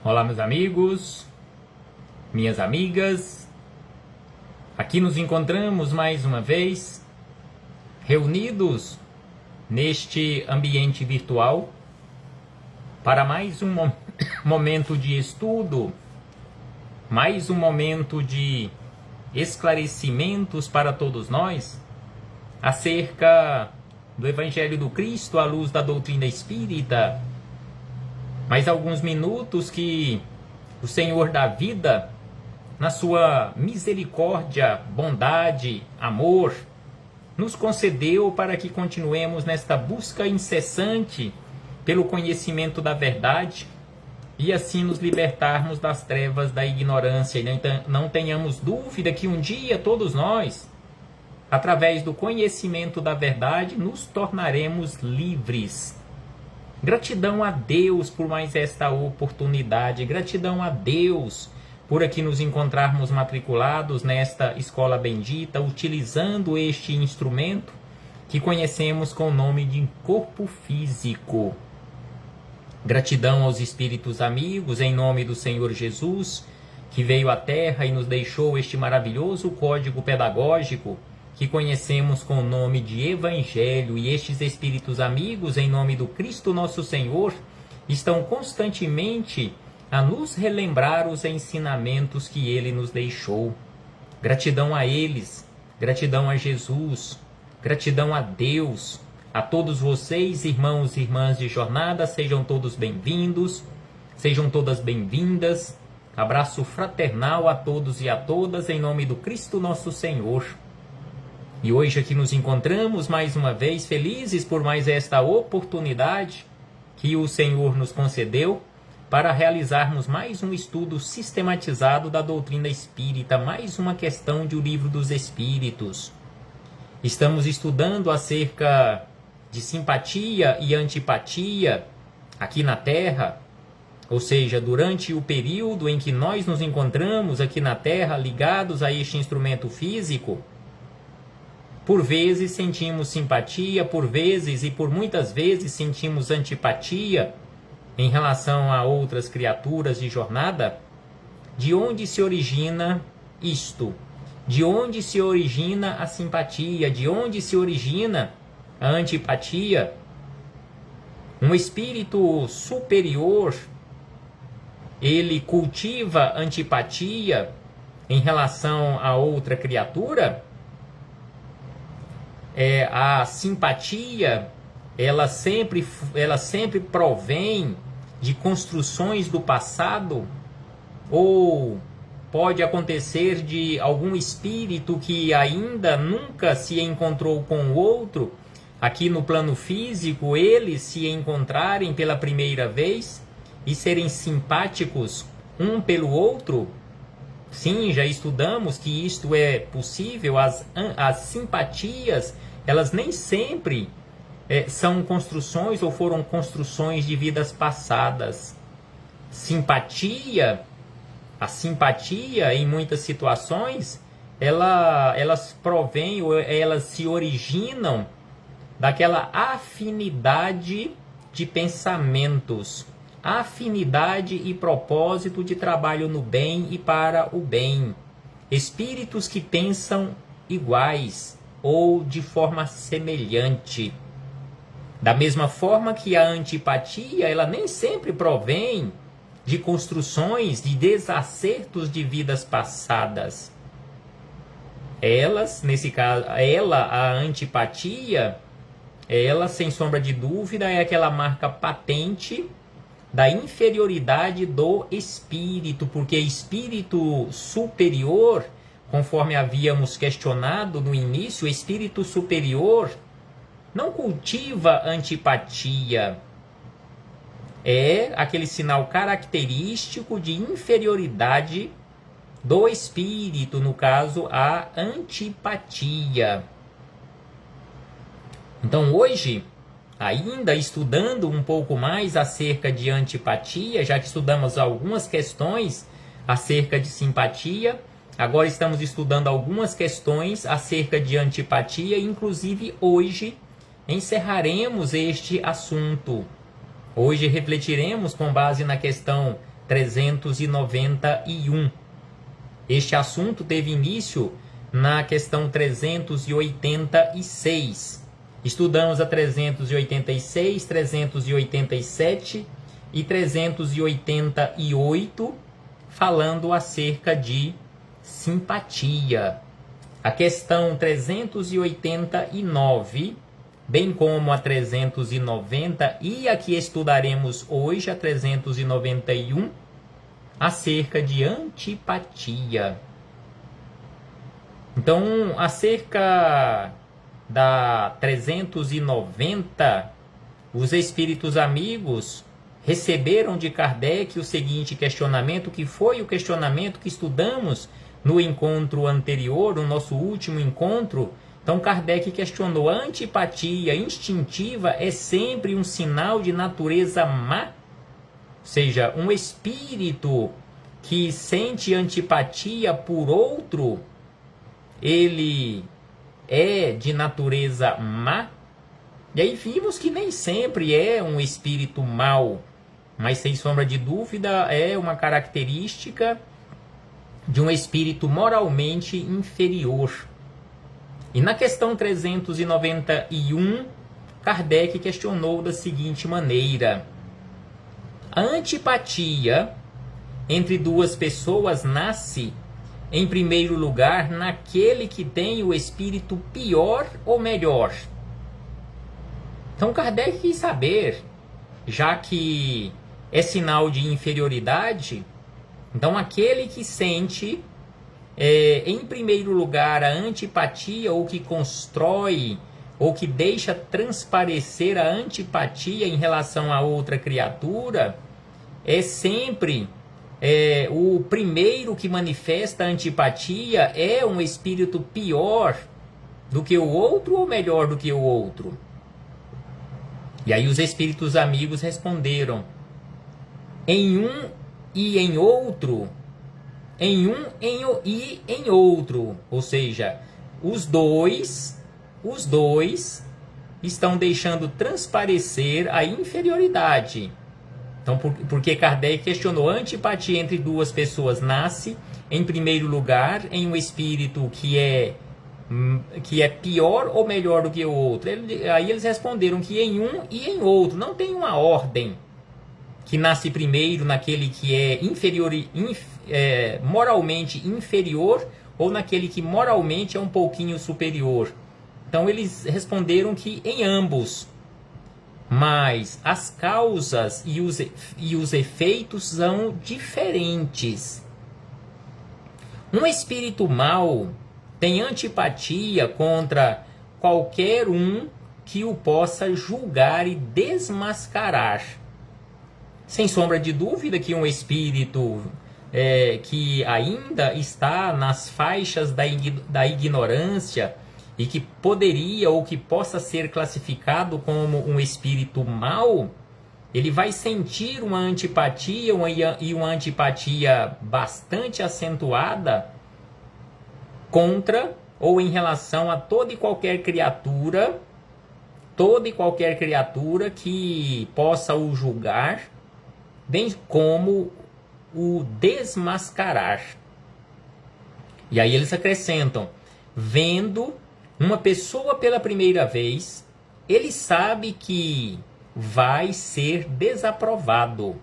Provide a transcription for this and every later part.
Olá, meus amigos, minhas amigas. Aqui nos encontramos mais uma vez, reunidos neste ambiente virtual, para mais um momento de estudo, mais um momento de esclarecimentos para todos nós acerca do Evangelho do Cristo à luz da doutrina espírita. Mais alguns minutos que o Senhor da vida, na sua misericórdia, bondade, amor, nos concedeu para que continuemos nesta busca incessante pelo conhecimento da verdade e assim nos libertarmos das trevas da ignorância. E não tenhamos dúvida que um dia todos nós, através do conhecimento da verdade, nos tornaremos livres. Gratidão a Deus por mais esta oportunidade, gratidão a Deus por aqui nos encontrarmos matriculados nesta escola bendita, utilizando este instrumento que conhecemos com o nome de corpo físico. Gratidão aos espíritos amigos, em nome do Senhor Jesus, que veio à Terra e nos deixou este maravilhoso código pedagógico que conhecemos com o nome de Evangelho, e estes espíritos amigos, em nome do Cristo nosso Senhor, estão constantemente a nos relembrar os ensinamentos que Ele nos deixou. Gratidão a eles, gratidão a Jesus, gratidão a Deus, a todos vocês, irmãos e irmãs de jornada, sejam todos bem-vindos, sejam todas bem-vindas. Abraço fraternal a todos e a todas, em nome do Cristo nosso Senhor. E hoje aqui nos encontramos mais uma vez felizes por mais esta oportunidade que o Senhor nos concedeu para realizarmos mais um estudo sistematizado da doutrina espírita, mais uma questão de O Livro dos Espíritos. Estamos estudando acerca de simpatia e antipatia aqui na Terra, ou seja, durante o período em que nós nos encontramos aqui na Terra ligados a este instrumento físico. Por vezes sentimos simpatia, por vezes e por muitas vezes sentimos antipatia em relação a outras criaturas de jornada. De onde se origina isto? De onde se origina a simpatia? De onde se origina a antipatia? Um espírito superior, ele cultiva antipatia em relação a outra criatura? A simpatia, ela sempre provém de construções do passado? Ou pode acontecer de algum espírito que ainda nunca se encontrou com o outro, aqui no plano físico, eles se encontrarem pela primeira vez e serem simpáticos um pelo outro? Sim, já estudamos que isto é possível. As simpatias, elas nem sempre são construções ou foram construções de vidas passadas. A simpatia, em muitas situações, elas provêm ou elas se originam daquela afinidade de pensamentos, afinidade e propósito de trabalho no bem e para o bem. Espíritos que pensam iguais ou de forma semelhante. Da mesma forma que a antipatia, ela nem sempre provém de construções, de desacertos de vidas passadas. Nesse caso, a antipatia, ela, sem sombra de dúvida, é aquela marca patente da inferioridade do espírito, porque espírito superior, conforme havíamos questionado no início, o espírito superior não cultiva antipatia. É aquele sinal característico de inferioridade do espírito, no caso, a antipatia. Então, hoje, ainda estudando um pouco mais acerca de antipatia, já que estudamos algumas questões acerca de simpatia, agora estamos estudando algumas questões acerca de antipatia, inclusive hoje encerraremos este assunto. Hoje refletiremos com base na questão 391. Este assunto teve início na questão 386. Estudamos a 386, 387 e 388, falando acerca de simpatia. A questão 389, bem como a 390 e a que estudaremos hoje, a 391, acerca de antipatia. Então, acerca da 390, os espíritos amigos receberam de Kardec o seguinte questionamento, que foi o questionamento que estudamos no encontro anterior, no nosso último encontro. Então Kardec questionou: a antipatia instintiva é sempre um sinal de natureza má? Ou seja, um espírito que sente antipatia por outro, ele é de natureza má? E aí vimos que nem sempre é um espírito mau, mas sem sombra de dúvida é uma característica de um espírito moralmente inferior. E na questão 391, Kardec questionou da seguinte maneira: a antipatia entre duas pessoas nasce, em primeiro lugar, naquele que tem o espírito pior ou melhor? Então Kardec quis saber, já que é sinal de inferioridade, então aquele que sente, em primeiro lugar, a antipatia, ou que constrói, ou que deixa transparecer a antipatia em relação a outra criatura, é sempre o primeiro que manifesta a antipatia, é um espírito pior do que o outro ou melhor do que o outro? E aí os espíritos amigos responderam: em um e em outro, em um e em outro. Ou seja, os dois estão deixando transparecer a inferioridade. Então, porque Kardec questionou: a antipatia entre duas pessoas nasce, em primeiro lugar, em um espírito que é pior ou melhor do que o outro? Aí eles responderam que em um e em outro. Não tem uma ordem que nasce primeiro naquele que é moralmente inferior, ou naquele que moralmente é um pouquinho superior. Então eles responderam que em ambos, mas as causas e os efeitos são diferentes. Um espírito mau tem antipatia contra qualquer um que o possa julgar e desmascarar. Sem sombra de dúvida que um espírito que ainda está nas faixas da ignorância, e que poderia ou que possa ser classificado como um espírito mau, ele vai sentir uma antipatia, e uma antipatia bastante acentuada contra ou em relação a toda e qualquer criatura que possa o julgar, bem como o desmascarar. E aí eles acrescentam: vendo uma pessoa pela primeira vez, ele sabe que vai ser desaprovado.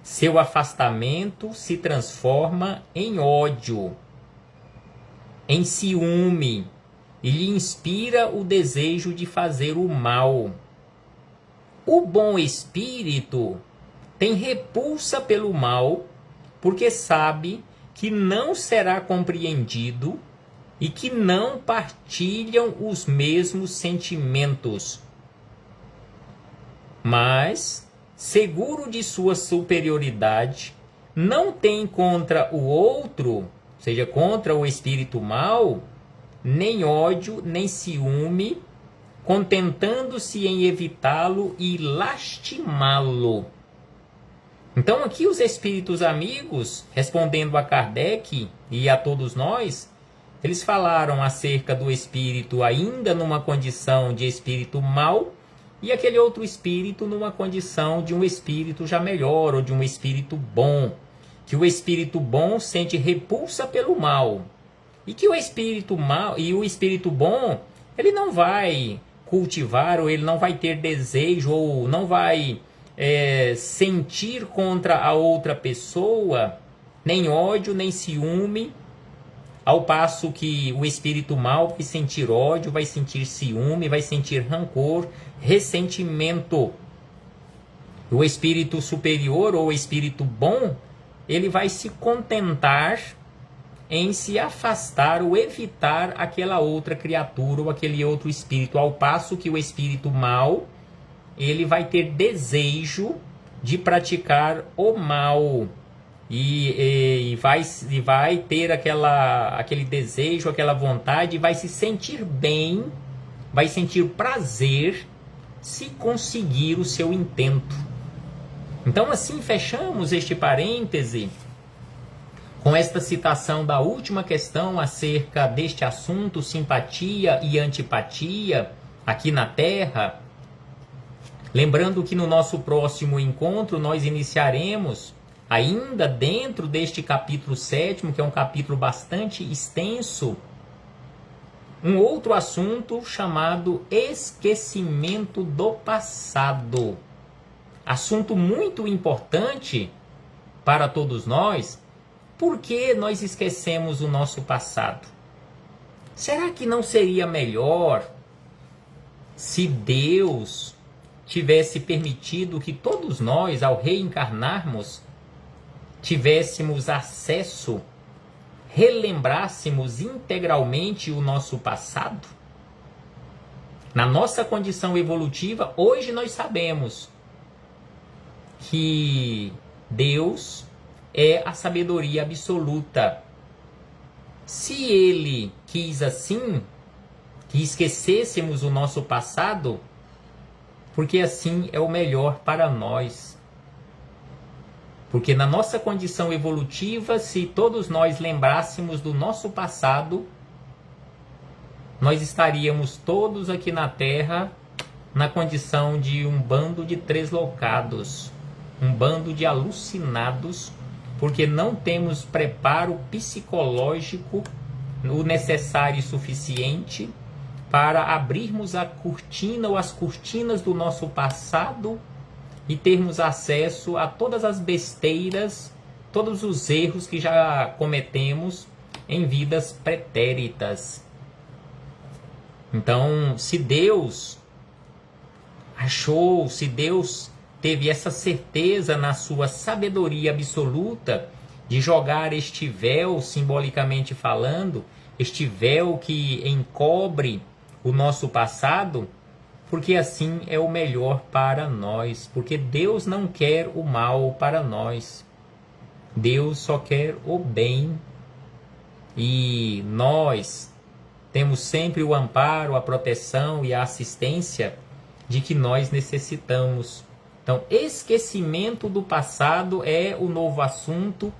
Seu afastamento se transforma em ódio, em ciúme, e lhe inspira o desejo de fazer o mal. O bom espírito tem repulsa pelo mal, porque sabe que não será compreendido e que não partilham os mesmos sentimentos. Mas, seguro de sua superioridade, não tem contra o outro, ou seja, contra o espírito mau, nem ódio, nem ciúme, contentando-se em evitá-lo e lastimá-lo. Então aqui os espíritos amigos, respondendo a Kardec e a todos nós, eles falaram acerca do espírito ainda numa condição de espírito mau, e aquele outro espírito numa condição de um espírito já melhor, ou de um espírito bom, que o espírito bom sente repulsa pelo mal, e que o espírito mal e o espírito bom, ele não vai cultivar, ou ele não vai ter desejo, ou não vai sentir contra a outra pessoa nem ódio, nem ciúme, ao passo que o espírito mal vai sentir ódio, vai sentir ciúme, vai sentir rancor, ressentimento. O espírito superior, ou o espírito bom, ele vai se contentar em se afastar ou evitar aquela outra criatura ou aquele outro espírito, ao passo que o espírito mau, ele vai ter desejo de praticar o mal e vai ter aquele desejo, aquela vontade, vai se sentir bem, vai sentir prazer se conseguir o seu intento. Então, assim, fechamos este parêntese com esta citação da última questão acerca deste assunto, simpatia e antipatia, aqui na Terra. Lembrando que no nosso próximo encontro nós iniciaremos, ainda dentro deste capítulo 7º, que é um capítulo bastante extenso, um outro assunto chamado esquecimento do passado. Assunto muito importante para todos nós. Por que nós esquecemos o nosso passado? Será que não seria melhor se Deus tivesse permitido que todos nós, ao reencarnarmos, tivéssemos acesso, relembrássemos integralmente o nosso passado? Na nossa condição evolutiva, hoje nós sabemos que Deus é a sabedoria absoluta. Se Ele quis assim, que esquecêssemos o nosso passado, porque assim é o melhor para nós. Porque na nossa condição evolutiva, se todos nós lembrássemos do nosso passado, nós estaríamos todos aqui na Terra na condição de um bando de treslocados, um bando de alucinados, porque não temos preparo psicológico o necessário e suficiente para abrirmos a cortina ou as cortinas do nosso passado e termos acesso a todas as besteiras, todos os erros que já cometemos em vidas pretéritas. Então, se Deus achou, se Deus teve essa certeza na sua sabedoria absoluta de jogar este véu, simbolicamente falando, este véu que encobre o nosso passado, porque assim é o melhor para nós, porque Deus não quer o mal para nós, Deus só quer o bem, e nós temos sempre o amparo, a proteção e a assistência de que nós necessitamos. Então, esquecimento do passado é o novo assunto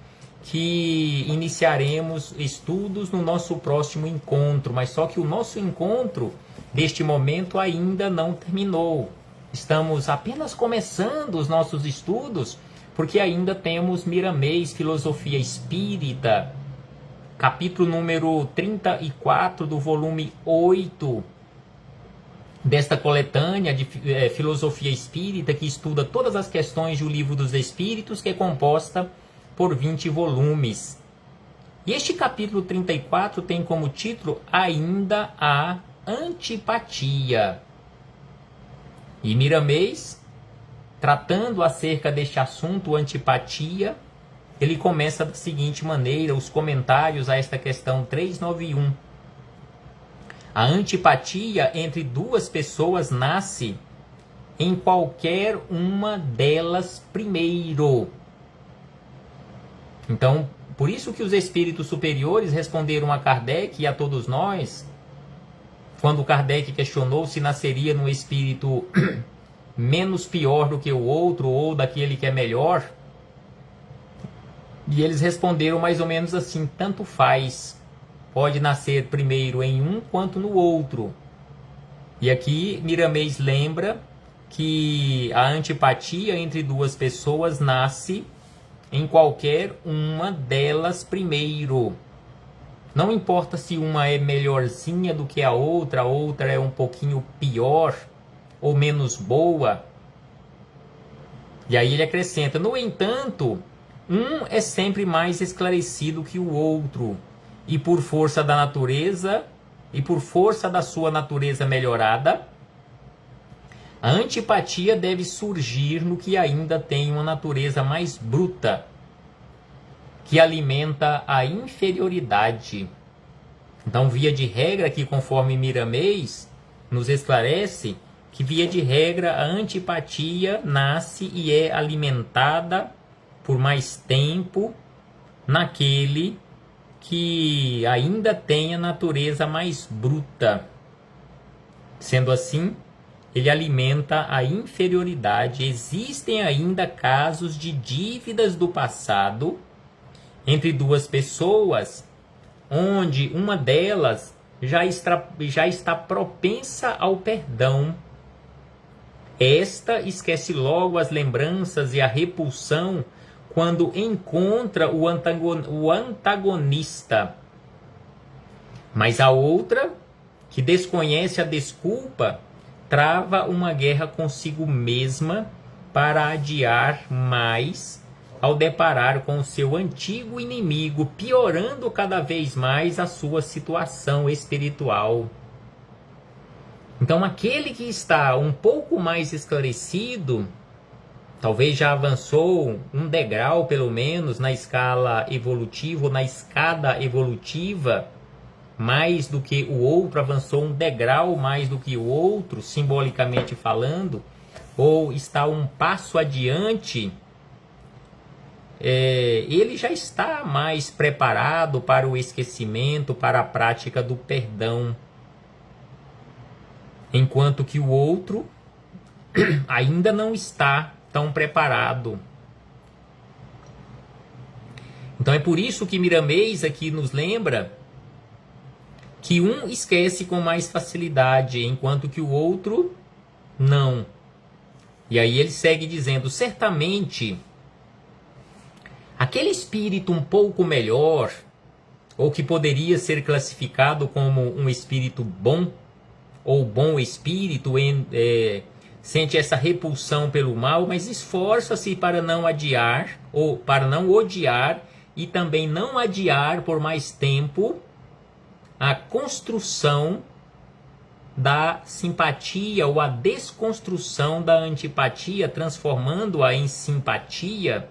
que iniciaremos estudos no nosso próximo encontro, mas só que o nosso encontro deste momento ainda não terminou. Estamos apenas começando os nossos estudos, porque ainda temos Miramês, Filosofia Espírita, capítulo número 34 do volume 8, desta coletânea de Filosofia Espírita, que estuda todas as questões do Livro dos Espíritos, que é composta por 20 volumes. E este capítulo 34 tem como título Ainda a Antipatia. E Miramês, tratando acerca deste assunto, antipatia, ele começa da seguinte maneira, os comentários a esta questão 391. A antipatia entre duas pessoas nasce em qualquer uma delas primeiro. Então, por isso que os espíritos superiores responderam a Kardec e a todos nós, quando Kardec questionou se nasceria num espírito menos pior do que o outro ou daquele que é melhor. E eles responderam mais ou menos assim, tanto faz. Pode nascer primeiro em um quanto no outro. E aqui Miramês lembra que a antipatia entre duas pessoas nasce em qualquer uma delas primeiro. Não importa se uma é melhorzinha do que a outra é um pouquinho pior ou menos boa. E aí ele acrescenta: no entanto, um é sempre mais esclarecido que o outro, e por força da natureza, e por força da sua natureza melhorada, a antipatia deve surgir no que ainda tem uma natureza mais bruta, que alimenta a inferioridade. Então, via de regra, aqui conforme Miramês nos esclarece, que via de regra a antipatia nasce e é alimentada por mais tempo naquele que ainda tem a natureza mais bruta. Sendo assim, ele alimenta a inferioridade. Existem ainda casos de dívidas do passado entre duas pessoas, onde uma delas já está propensa ao perdão. Esta esquece logo as lembranças e a repulsão quando encontra o antagonista. Mas a outra, que desconhece a desculpa, trava uma guerra consigo mesma para adiar mais ao deparar com o seu antigo inimigo, piorando cada vez mais a sua situação espiritual. Então, aquele que está um pouco mais esclarecido, talvez já avançou um degrau, pelo menos, na escala evolutiva, ou na escada evolutiva, mais do que o outro, avançou um degrau mais do que o outro, simbolicamente falando, ou está um passo adiante, ele já está mais preparado para o esquecimento, para a prática do perdão. Enquanto que o outro ainda não está tão preparado. Então é por isso que Miramês aqui nos lembra que um esquece com mais facilidade, enquanto que o outro não. E aí ele segue dizendo: certamente aquele espírito um pouco melhor, ou que poderia ser classificado como um espírito bom, ou bom espírito, sente essa repulsão pelo mal, mas esforça-se para não adiar, ou para não odiar, e também não adiar por mais tempo a construção da simpatia, ou a desconstrução da antipatia, transformando-a em simpatia.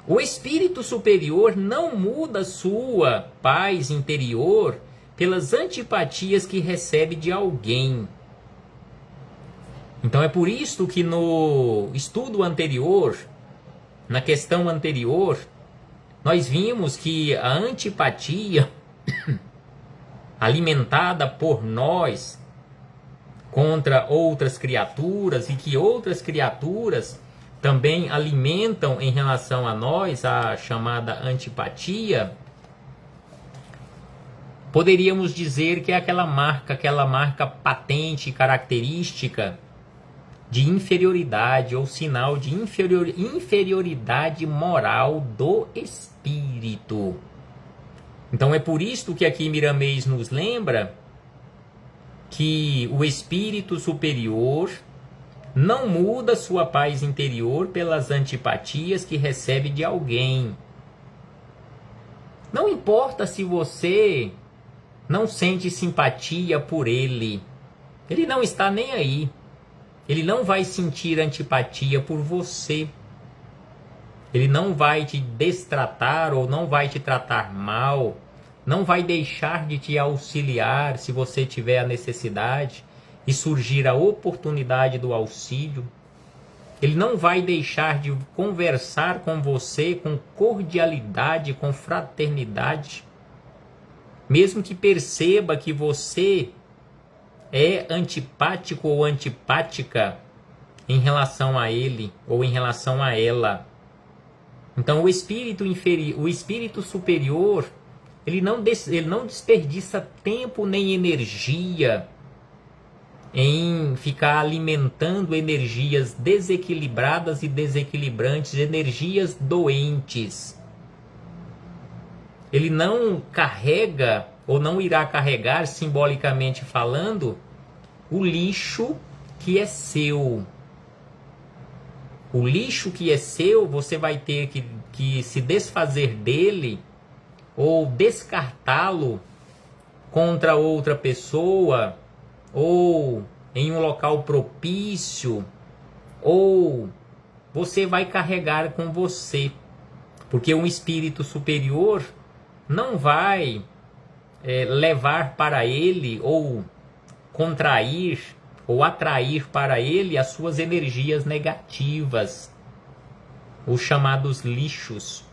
O espírito superior não muda sua paz interior pelas antipatias que recebe de alguém. Então é por isso que no estudo anterior, na questão anterior, nós vimos que a antipatia alimentada por nós contra outras criaturas, e que outras criaturas também alimentam em relação a nós a chamada antipatia, poderíamos dizer que é aquela marca patente, característica de inferioridade, ou sinal de inferioridade moral do espírito. Então é por isso que aqui Miramês nos lembra que o espírito superior não muda sua paz interior pelas antipatias que recebe de alguém. Não importa se você não sente simpatia por ele, ele não está nem aí. Ele não vai sentir antipatia por você. Ele não vai te destratar ou não vai te tratar mal. Não vai deixar de te auxiliar se você tiver a necessidade e surgir a oportunidade do auxílio. Ele não vai deixar de conversar com você com cordialidade, com fraternidade. Mesmo que perceba que você é antipático ou antipática em relação a ele ou em relação a ela. Então o espírito superior, ele não desperdiça tempo nem energia em ficar alimentando energias desequilibradas e desequilibrantes, energias doentes. Ele não carrega, ou não irá carregar, simbolicamente falando, o lixo que é seu. O lixo que é seu, você vai ter que se desfazer dele ou descartá-lo contra outra pessoa, ou em um local propício, ou você vai carregar com você. Porque um espírito superior não vai levar para ele, ou contrair, ou atrair para ele as suas energias negativas, os chamados lixos.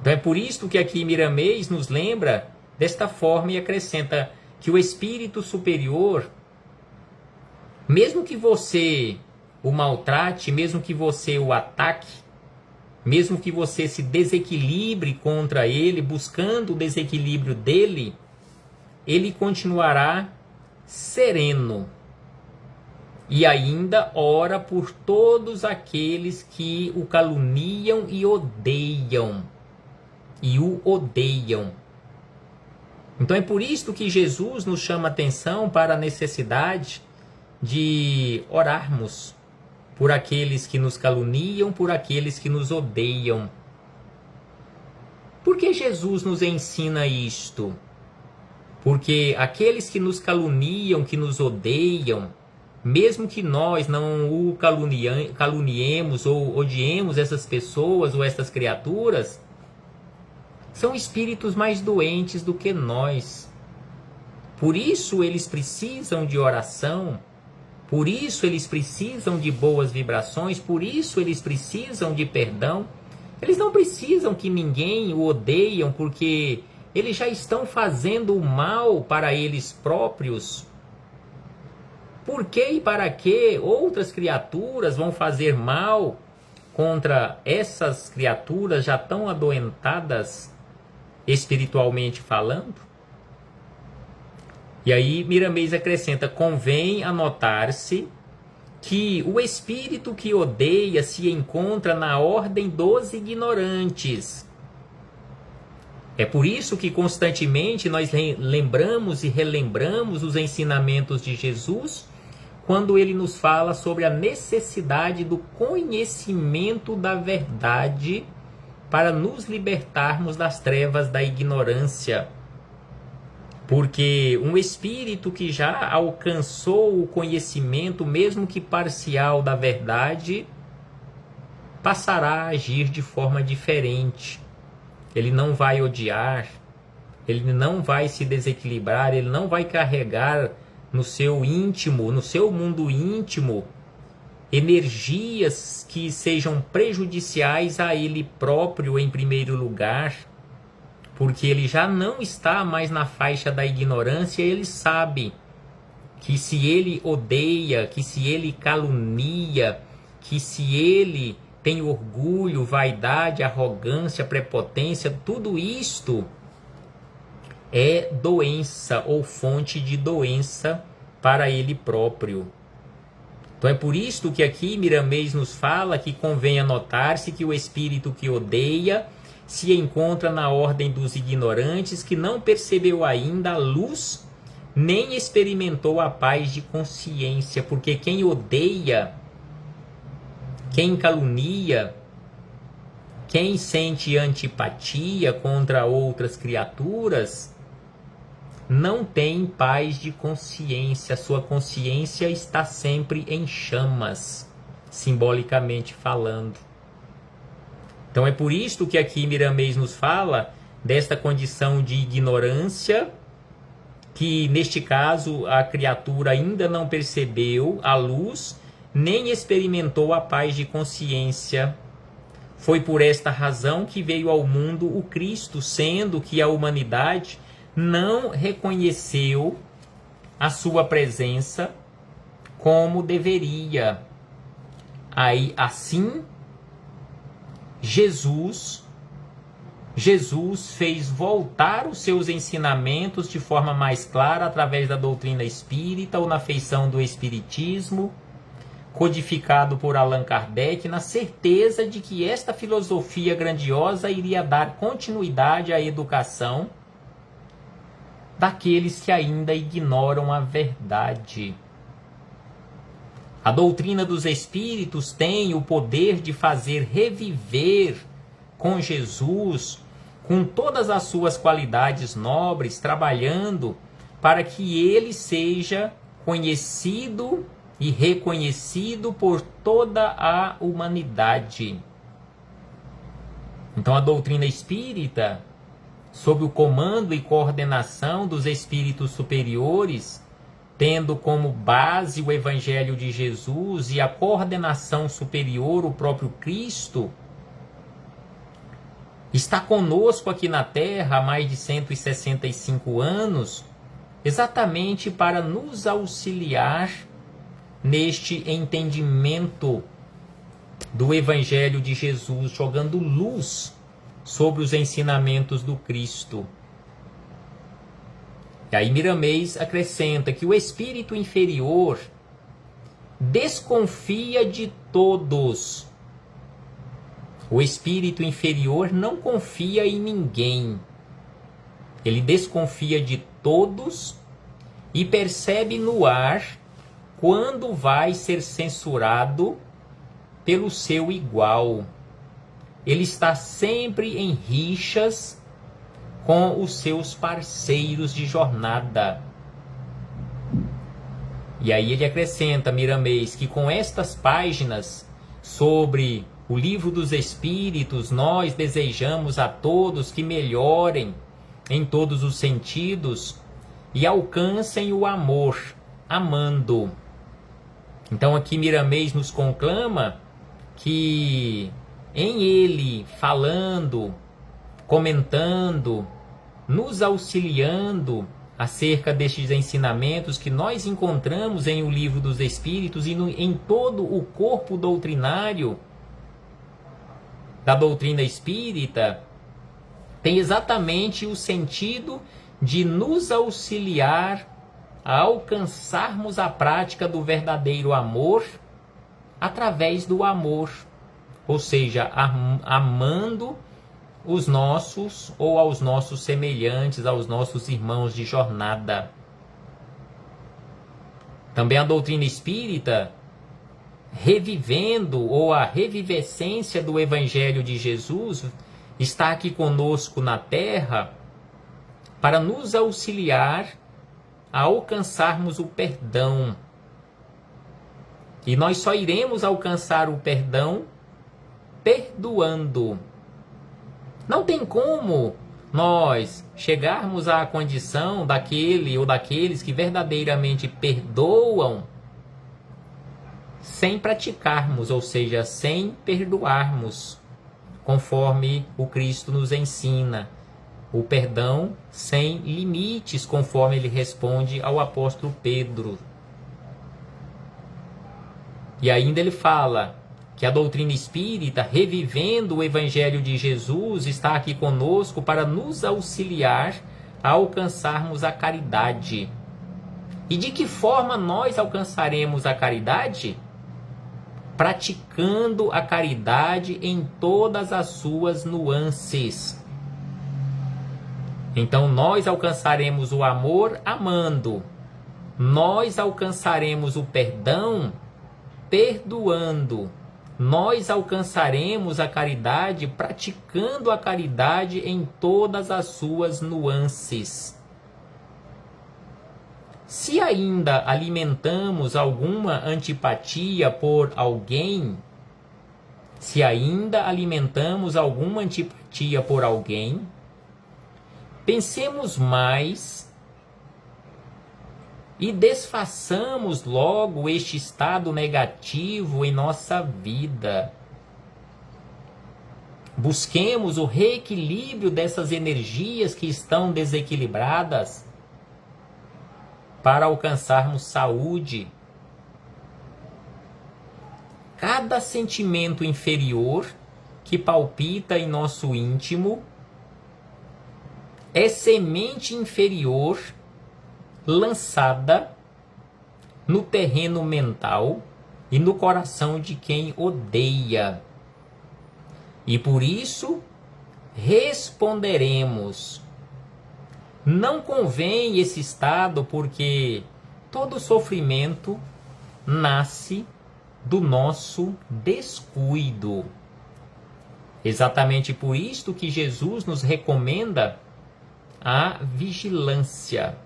Então é por isso que aqui Miramês nos lembra desta forma e acrescenta que o espírito superior, mesmo que você o maltrate, mesmo que você o ataque, mesmo que você se desequilibre contra ele, buscando o desequilíbrio dele, ele continuará sereno. E ainda ora por todos aqueles que o caluniam e odeiam. E o odeiam. Então é por isso que Jesus nos chama atenção para a necessidade de orarmos por aqueles que nos caluniam, por aqueles que nos odeiam. Por que Jesus nos ensina isto? Porque aqueles que nos caluniam, que nos odeiam, mesmo que nós não o caluniemos ou odiemos essas pessoas ou essas criaturas, são espíritos mais doentes do que nós. Por isso eles precisam de oração, por isso eles precisam de boas vibrações, por isso eles precisam de perdão. Eles não precisam que ninguém o odeiam, porque eles já estão fazendo o mal para eles próprios. Por que e para que outras criaturas vão fazer mal contra essas criaturas já tão adoentadas, espiritualmente falando? E aí Miramês acrescenta: convém anotar-se que o espírito que odeia se encontra na ordem dos ignorantes. É por isso que constantemente nós lembramos e relembramos os ensinamentos de Jesus, quando ele nos fala sobre a necessidade do conhecimento da verdade para nos libertarmos das trevas da ignorância. Porque um espírito que já alcançou o conhecimento, mesmo que parcial, da verdade, passará a agir de forma diferente. Ele não vai odiar, ele não vai se desequilibrar, ele não vai carregar no seu íntimo, no seu mundo íntimo, energias que sejam prejudiciais a ele próprio em primeiro lugar, porque ele já não está mais na faixa da ignorância. Ele sabe que se ele odeia, que se ele calunia, que se ele tem orgulho, vaidade, arrogância, prepotência, tudo isto é doença ou fonte de doença para ele próprio. Então é por isto que aqui Miramês nos fala que convém anotar-se que o espírito que odeia se encontra na ordem dos ignorantes, que não percebeu ainda a luz, nem experimentou a paz de consciência, porque quem odeia, quem calunia, quem sente antipatia contra outras criaturas, não tem paz de consciência. Sua consciência está sempre em chamas, simbolicamente falando. Então é por isto que aqui Miramês nos fala desta condição de ignorância, que neste caso a criatura ainda não percebeu a luz, nem experimentou a paz de consciência. Foi por esta razão que veio ao mundo o Cristo, sendo que a humanidade não reconheceu a sua presença como deveria. Aí, assim, Jesus Jesus fez voltar os seus ensinamentos de forma mais clara através da doutrina espírita ou na feição do espiritismo, codificado por Allan Kardec, na certeza de que esta filosofia grandiosa iria dar continuidade à educação daqueles que ainda ignoram a verdade. A doutrina dos espíritos tem o poder de fazer reviver com Jesus, com todas as suas qualidades nobres, trabalhando para que ele seja conhecido e reconhecido por toda a humanidade. Então a doutrina espírita, sob o comando e coordenação dos espíritos superiores, tendo como base o Evangelho de Jesus e a coordenação superior, o próprio Cristo, está conosco aqui na Terra há mais de 165 anos, exatamente para nos auxiliar neste entendimento do Evangelho de Jesus, jogando luz sobre os ensinamentos do Cristo. E aí Miramês acrescenta que o espírito inferior desconfia de todos. O espírito inferior não confia em ninguém. Ele desconfia de todos e percebe no ar quando vai ser censurado pelo seu igual. Ele está sempre em rixas com os seus parceiros de jornada. E aí ele acrescenta, Miramês, que com estas páginas sobre o Livro dos Espíritos, nós desejamos a todos que melhorem em todos os sentidos e alcancem o amor, amando. Então aqui Miramês nos conclama que em ele, falando, comentando, nos auxiliando acerca destes ensinamentos que nós encontramos em O Livro dos Espíritos e em todo o corpo doutrinário da doutrina espírita, tem exatamente o sentido de nos auxiliar a alcançarmos a prática do verdadeiro amor através do amor, ou seja, amando os nossos ou aos nossos semelhantes, aos nossos irmãos de jornada. Também a doutrina espírita, revivendo ou a revivescência do Evangelho de Jesus, está aqui conosco na Terra para nos auxiliar a alcançarmos o perdão. E nós só iremos alcançar o perdão perdoando. Não tem como nós chegarmos à condição daquele ou daqueles que verdadeiramente perdoam sem praticarmos, ou seja, sem perdoarmos, conforme o Cristo nos ensina. O perdão sem limites, conforme ele responde ao apóstolo Pedro. E ainda ele fala que a doutrina espírita, revivendo o Evangelho de Jesus, está aqui conosco para nos auxiliar a alcançarmos a caridade. E de que forma nós alcançaremos a caridade? Praticando a caridade em todas as suas nuances. Então nós alcançaremos o amor amando. Nós alcançaremos o perdão perdoando. Nós alcançaremos a caridade praticando a caridade em todas as suas nuances. Se ainda alimentamos alguma antipatia por alguém, pensemos mais e desfaçamos logo este estado negativo em nossa vida. Busquemos o reequilíbrio dessas energias que estão desequilibradas para alcançarmos saúde. Cada sentimento inferior que palpita em nosso íntimo é semente inferior lançada no terreno mental e no coração de quem odeia. E por isso responderemos: não convém esse estado, porque todo sofrimento nasce do nosso descuido. Exatamente por isto que Jesus nos recomenda a vigilância.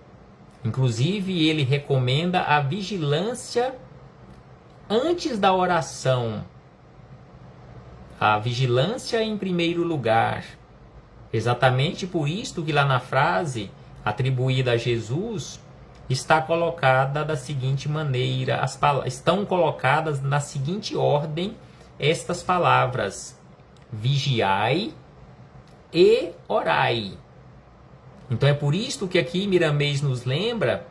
Inclusive, ele recomenda a vigilância antes da oração. A vigilância em primeiro lugar. Exatamente por isto que lá na frase atribuída a Jesus está colocada da seguinte maneira, estão colocadas na seguinte ordem estas palavras: vigiai e orai. Então é por isto que aqui Miramês nos lembra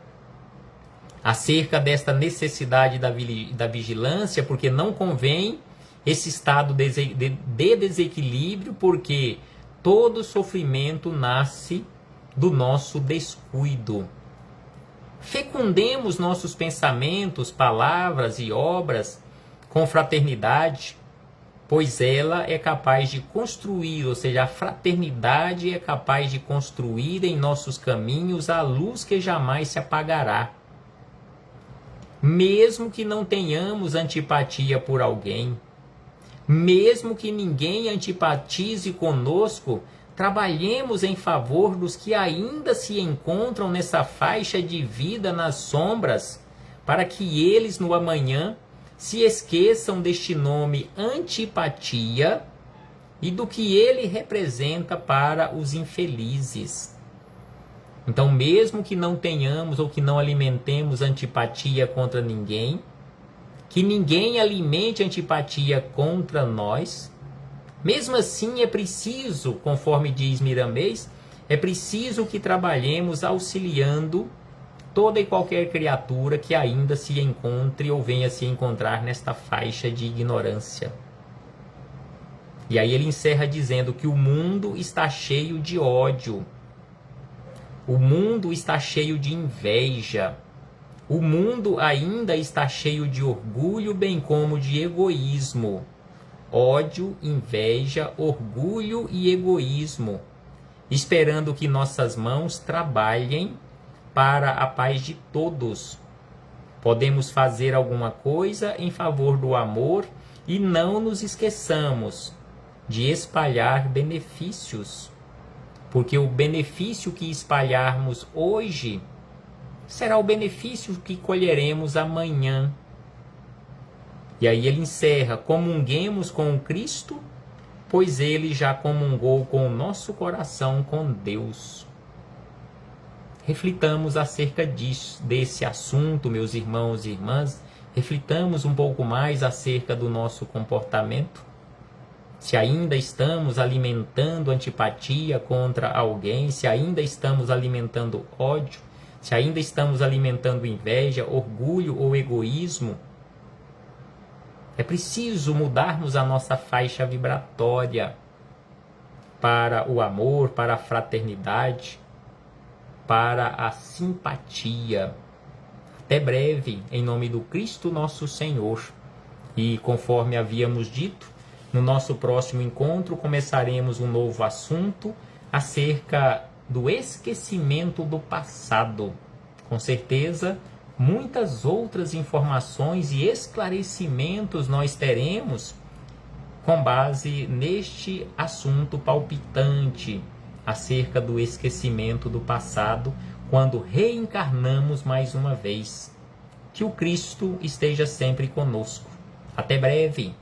acerca desta necessidade da vigilância, porque não convém esse estado de desequilíbrio, porque todo sofrimento nasce do nosso descuido. Fecundemos nossos pensamentos, palavras e obras com fraternidade, pois ela é capaz de construir, ou seja, a fraternidade é capaz de construir em nossos caminhos a luz que jamais se apagará. Mesmo que não tenhamos antipatia por alguém, mesmo que ninguém antipatize conosco, trabalhemos em favor dos que ainda se encontram nessa faixa de vida nas sombras, para que eles no amanhã se esqueçam deste nome antipatia e do que ele representa para os infelizes. Então, mesmo que não tenhamos ou que não alimentemos antipatia contra ninguém, que ninguém alimente antipatia contra nós, mesmo assim é preciso, conforme diz Miramês, é preciso que trabalhemos auxiliando toda e qualquer criatura que ainda se encontre ou venha se encontrar nesta faixa de ignorância. E aí ele encerra dizendo que o mundo está cheio de ódio, o mundo está cheio de inveja, o mundo ainda está cheio de orgulho, bem como de egoísmo. Ódio, inveja, orgulho e egoísmo, esperando que nossas mãos trabalhem para a paz de todos. Podemos fazer alguma coisa em favor do amor e não nos esqueçamos de espalhar benefícios, porque o benefício que espalharmos hoje será o benefício que colheremos amanhã. E aí ele encerra: comunguemos com o Cristo, pois ele já comungou com o nosso coração com Deus. Reflitamos acerca desse assunto, meus irmãos e irmãs. Reflitamos um pouco mais acerca do nosso comportamento. Se ainda estamos alimentando antipatia contra alguém, se ainda estamos alimentando ódio, se ainda estamos alimentando inveja, orgulho ou egoísmo, é preciso mudarmos a nossa faixa vibratória para o amor, para a fraternidade, para a simpatia. Até breve, em nome do Cristo nosso Senhor. E conforme havíamos dito, no nosso próximo encontro começaremos um novo assunto acerca do esquecimento do passado. Com certeza, muitas outras informações e esclarecimentos nós teremos com base neste assunto palpitante acerca do esquecimento do passado, quando reencarnamos mais uma vez. Que o Cristo esteja sempre conosco. Até breve!